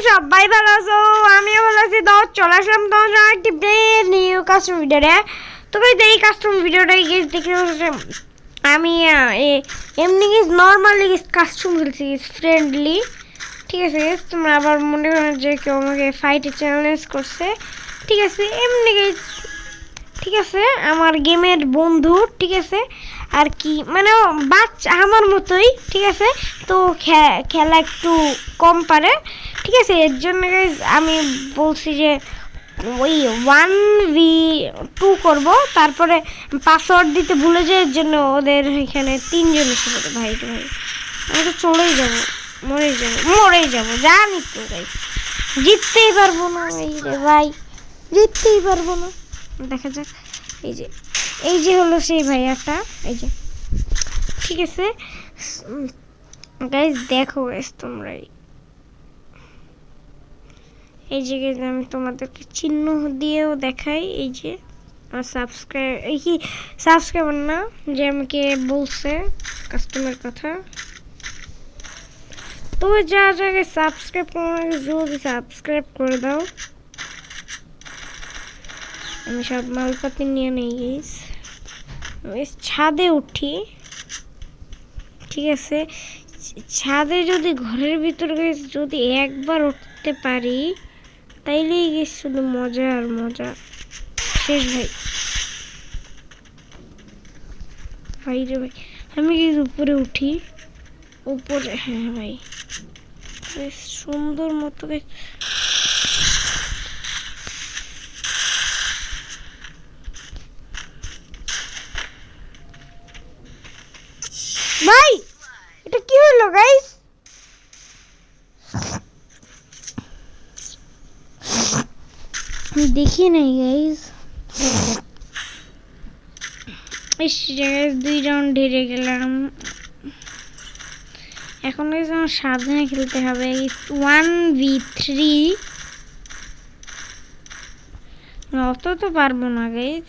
সবাই ভালো আছো, আমিও ভালো আছি। তো চলে আসলাম তোমার জন্য একটি ব্র্যান্ড নিউ কাস্টম ভিডিওতে। তো গাইস এই কাস্টম ভিডিওটা গাইস দেখতে আমি এমনি গাইস নর্মালি কাস্টম খেলছি ফ্রেন্ডলি, ঠিক আছে গাইস। তোমরা আবার মনে করো যে কেউ আমাকে ফাইটে চ্যালেঞ্জ করছে, ঠিক আছে এমনি গাইস, ঠিক আছে আমার গেমের বন্ধু, ঠিক আছে আর কি মানে বাচ্চা আমার মতোই, ঠিক আছে। তো খেলা একটু কম পারে, ঠিক আছে। এর জন্য গাইস আমি বলছি যে ওই 1v2 করব, তারপরে পাসওয়ার্ড দিতে ভুলে যায়, এর জন্য ওদের এখানে 3 জন এসে পড়ে। ভাই আমি তো চলেই যাবো, মরেই যাবো জানি তো গাইস, জিততেই পারবো না এই রে ভাই, জিততেই পারবো না। দেখা যাক। এই যে হলো সেই ভাইয়াটা, এই যে, ঠিক আছে গাইস। দেখো গাইস তোমরা এই যে গাইস আমি তোমাদেরকে চিহ্ন দিয়েও দেখাই। এই যে সাবস্ক্রাইবার না, যে আমাকে বলছে কাস্টমার কথা। তো যা জায়গায় সাবস্ক্রাইব করো, জলদি সাবস্ক্রাইব করে দাও। আমি সব মালপাতি নিয়ে নেই গাইস, ছাদে উঠি, ঠিক আছে। ছাদে যদি ঘরের ভিতরে গাইস যদি একবার উঠতে পারি তাইলেই গাইস শুধু মজা আর মজা শেষ। ভাই রে ভাই, আমি গাইস উপরে উঠি, উপরে, হ্যাঁ ভাই বেশ সুন্দর মতো গাইস। ভাই এটা কি হলো গাইস? দেখি নাই গাইস, এই জায়গায় 2 রাউন্ড হেরে গেলাম। এখন গাইস আমার সাবধানে খেলতে হবে। 1v3 অত তো পারবো না গাইস।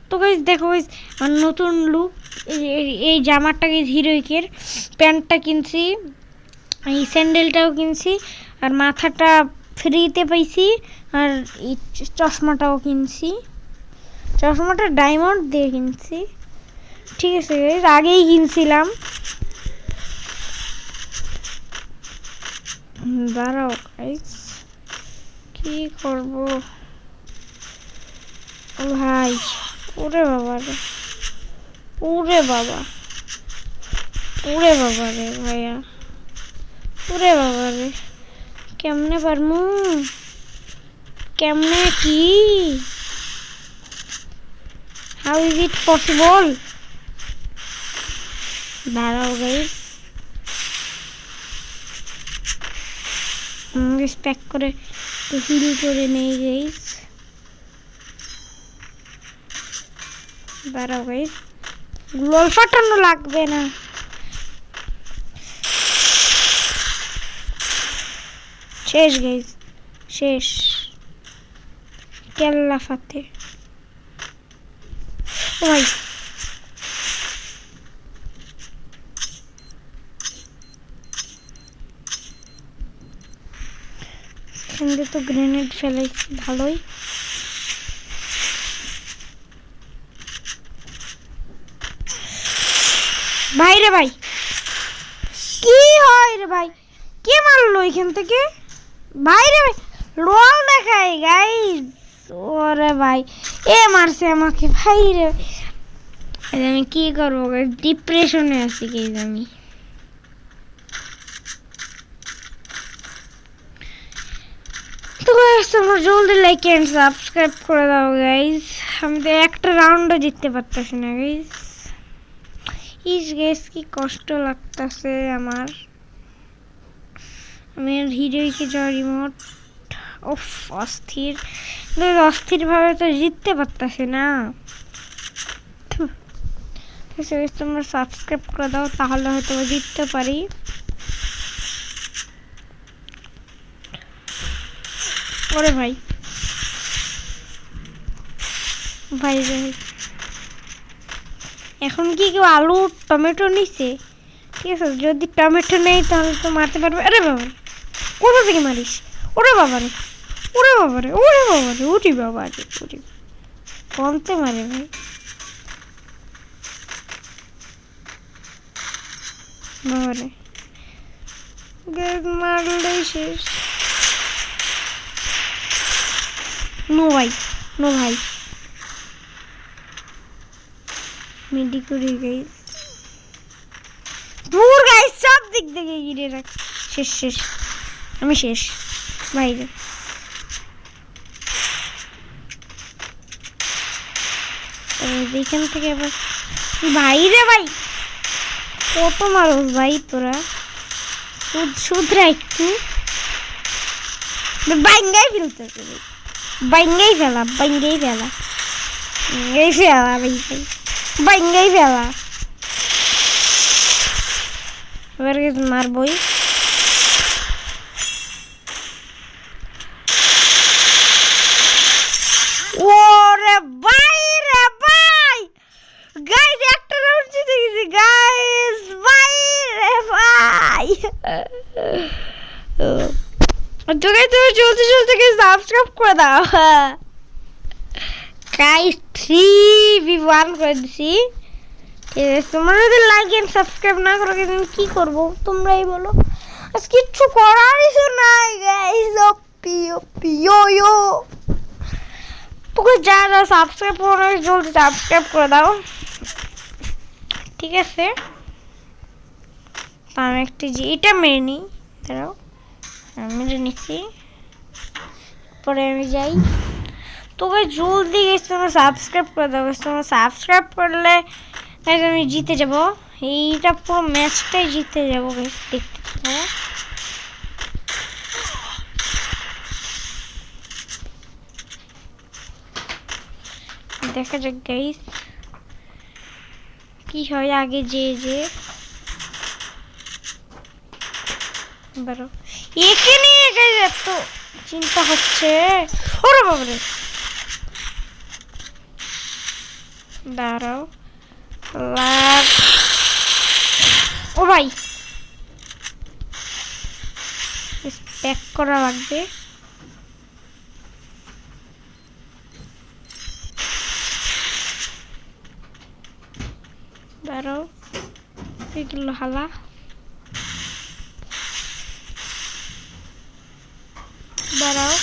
তো গাইস দেখো গাইস আমার নতুন লুক, এই জামাটা গাইস হিরোইকের, প্যান্টটা কিনছি, এই স্যান্ডেলটাও কিনছি, আর মাথাটা ফ্রিতে পাইছি, আর এই চশমাটাও কিনছি। চশমাটা ডায়মন্ড দিয়ে কিনছি, ঠিক আছে গাইস, আগেই কিনছিলাম। দাঁড়াও গাইস কি করব ভাই, ওরে বাবা রে, ওরে বাবা, ওরে বাবা রে ভাইয়া, ওরে বাবা রে, কেমনে পারমু, কেমনে কি, হাউ ইজ ইট পসিবল? দাঁড়াও গাইস, প্যাক করে হিল করে নেই গাইস। দাঁড়াও গাইস, গ্লোল ফাটানো লাগবে না। শেষ গাইস, শেষ, কেল্লা ফাতে। ভাই এখানে তো গ্রেনেড ফেলাইছি ভালোই। ভাই রে ভাই, কি হয় রে ভাই, কে মারলো এখান থেকে? ভাই রে ভাই রোল দেখাই গাইস, ওরে ভাই এ মারছে আমাকে। ভাই রে আমি কি করবো গাইস, ডিপ্রেশনে আছি গাইস আমি। তো গাইস তোমরা জলদি লাইক এন্ড সাবস্ক্রাইব করে দাও গাইস। আমি তো একটা রাউন্ডও জিততে পারতেছি না গাইস। গাইস কি কষ্ট লাগতেছে আমার। আমি হিরোইকে যাওয়ার রিমোট ওফ অস্থির, অস্থির ভাবে তো জিততে পারতেছি না। তোমরা সাবস্ক্রাইব করে দাও, তাহলে হয়তো জিততে পারি। ওরে ভাই, ভাই ভাই এখন কি কেউ আলু টমেটো নিছে? ঠিক আছে যদি টমেটো নেই তাহলে তো মারতে পারবে। আরে বাবা কোথা থেকে মারিস? ওরে বাবারে ওরে বাবারে ওরে বাবারে উঠি বাবারে উঠি কমতে মারে ভাই বাবারে মারলেই শেষ নো ভাই নো ভাই মিডি করে গাইস দূর গাইস সব দিক থেকে ঘিরে রাখ শেষ শেষ আমি শেষ বাইরে এখান থেকে আবার বাইরে ভাই কত মানুষ ভাই তোরা শুধরা একটু বাইঙ্গাই ফেলতেছে বাইঙ্গাই ফেলা বাইঙ্গাই ফেলা এই ফেলা ভাই বাইঙ্গাই ফেলা এবার মারবই ওরে ভাই রে ভাই গাইস একটা রাউন্ড জিতে গেছি গাইস ভাই রে ভাই তো গাইস তুমি চলতে চলতে সাবস্ক্রাইব করে দাও গাইস 3v1 করে দিছি তোমরা যদি লাইক এন্ড সাবস্ক্রাইব না করো কি করব তোমরাই বলো আজ কিছু করার কিছু নাই গাইস ওপি ওপি ইয়ো তোকে যারা সাবস্ক্রাইব করো জলদি সাবস্ক্রাইব করে দাও ঠিক আছে তো আমি একটু যে এটা মেরে নিই দাঁড়াও মেরে নিচ্ছি পরে আমি যাই তোকে জলদি গেছে তোমরা সাবস্ক্রাইব করে দাও তোমরা সাবস্ক্রাইব করলে আমি জিতে যাব এইটা পুরো ম্যাচটাই জিতে যাবো দেখতে দেখা যাক গাইস কি হয় আগে যে বড় একে নিয়ে গাইস এত চিন্তা হচ্ছে ওরে বাবারে দাঁড়াও ও ভাই প্যাক করা লাগবে দাঁড়াও এগুলো হালা দাঁড়াও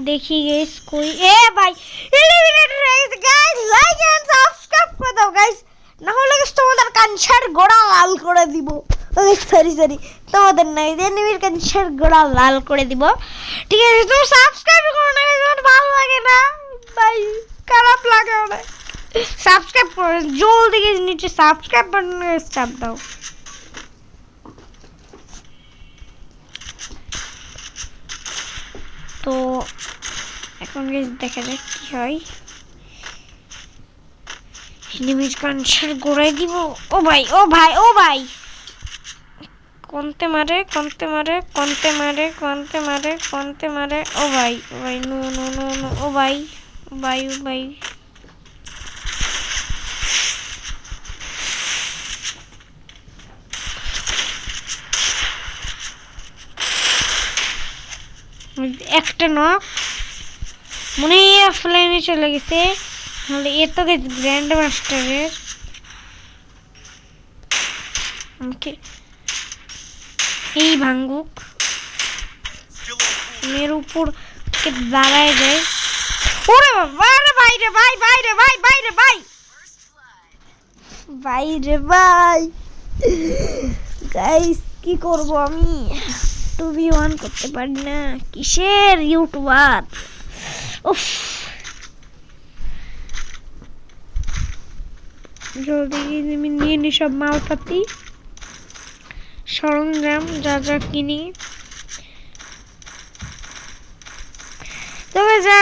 দেখি গাইস কই এ ভাই eliminated guys guys like and subscribe করে দাও গাইস না হলে তোমাদের কানসার গোড়া লাল করে দিব সরি তোমাদের না এনিমির কানসার গোড়া লাল করে দিব ঠিক আছে তুমি সাবস্ক্রাইব করো না তোমার ভালো লাগে না ভাই খারাপ লাগে অনেক সাবস্ক্রাইব করো জলদি গাইস নিচে সাবস্ক্রাইব বাটনে চাপ দাও তো এখন গাইস দেখা যাক কি হয় এনিমির কানসার গোড়ায় দিব ও ভাই ও ভাই ও ভাই কোনতে মারে ও ভাই নো ও ভাই একটা নক মনে হয় অফলাইনে চলে গেছে নাহলে এ তো গ্র্যান্ড মাস্টারের আমাকে এই ভাঙ্গুক মের উপর থেকে দাঁড়ায় যায় ওরে বাবা রে ভাই রে ভাই গাইস কি করব আমি 2v1 করতে পারি না কিসের ইউটিউবার উফ জলদি আমি নিয়ে নি সব মালপাতি সরঞ্জাম যা কিনি তবে যা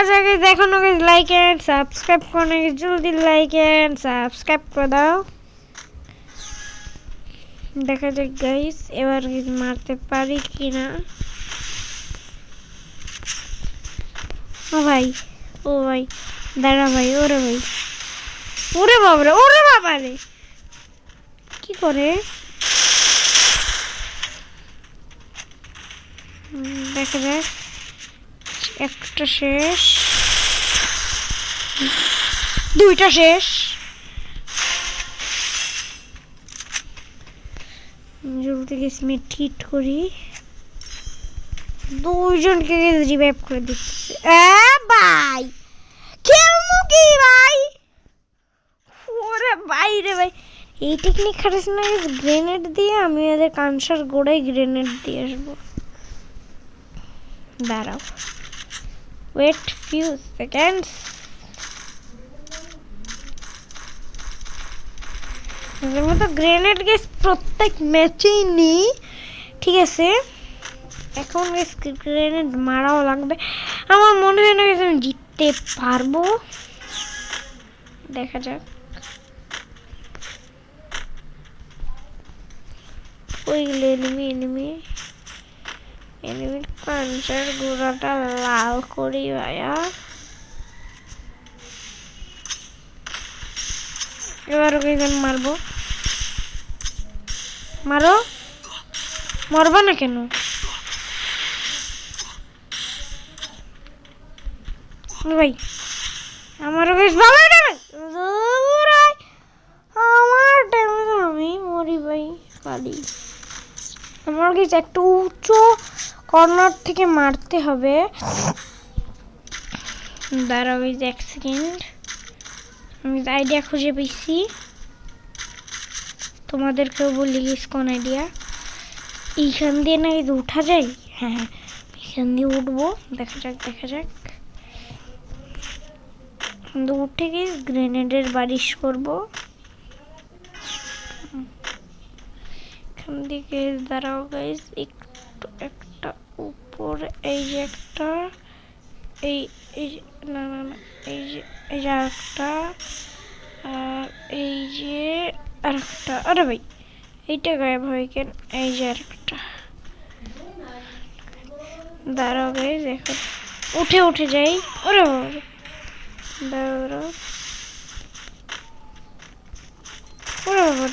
দেখো না লাইক এন্ড সাবস্ক্রাইব করো জলদি লাইক এন্ড সাবস্ক্রাইব করে দাও দেখা যাক গাইস এবার মারতে পারি কিনা ও ভাই দাঁড়া ভাই ওরে বাবারে কি করে দেখা যাক, একটা শেষ, দুইটা শেষ। জলদি গেছি ট্রিট করি, দুইজনকে রিভাইভ করে দিচ্ছে। ভাই খেলবো কি ভাই? ওরে ভাই রে ভাই, এই টেকনিক খাটাস না, গ্রেনেড দিয়ে আমি এদের কানসার গোড়ায় গ্রেনেড দিয়ে আসবো। দাঁড়াও, ওয়েট ফিউ সেকেন্ডস। এদের মতো গ্রেনেড গেস প্রত্যেক ম্যাচেই নিই, ঠিক আছে? এখন গ্রেনেড মারাও লাগবে। আমার মনে হয় না আমি জিততে পারবো, দেখা যাক। ওইগুলো এনিমি এনিমি এনিমি কাঞ্চার গোড়াটা লাল করি ভাইয়া। এবার ওকে মারবো। মারো, মরবা না কেন? ভাই আমারও বেশ ভালো ড্যামেজ, আমার ড্যামেজ আমি মরি ভাই খালি। আমার কাছে একটু উঁচু কর্নার থেকে মারতে হবে। দাঁড়াও এই যে এক সেকেন্ড, আমি আইডিয়া খুঁজে পেয়েছি, তোমাদেরকেও বলি গেছি কোন আইডিয়া। এইখান দিয়ে না এই যে উঠা যায়, হ্যাঁ হ্যাঁ এখান দিয়ে উঠবো, দেখা যাক দেখা যাক। উঠে গিয়ে গ্রেনেডের বারিশ করবো এখান থেকে। দাঁড়াও গাইস, একটু একটা উপরে, এই যে একটা, এই এই না না না, এই যে এই যে একটা, আর এই যে আরেকটা। আরে ভাই এইটা গায়েব হয় কেন? এই যে আরেকটা। দাঁড়াও গাইস, এখন উঠে উঠে যাই। ওরে বাবা, দাঁড়াও, ওরে বাবা,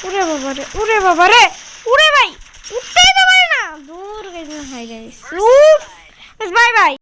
ওরে বাবা রে, ওরে বাবা রে, উড়ে ভাই উঠতেই তো পারে না, দূর গেছে। Hi guys, bye bye.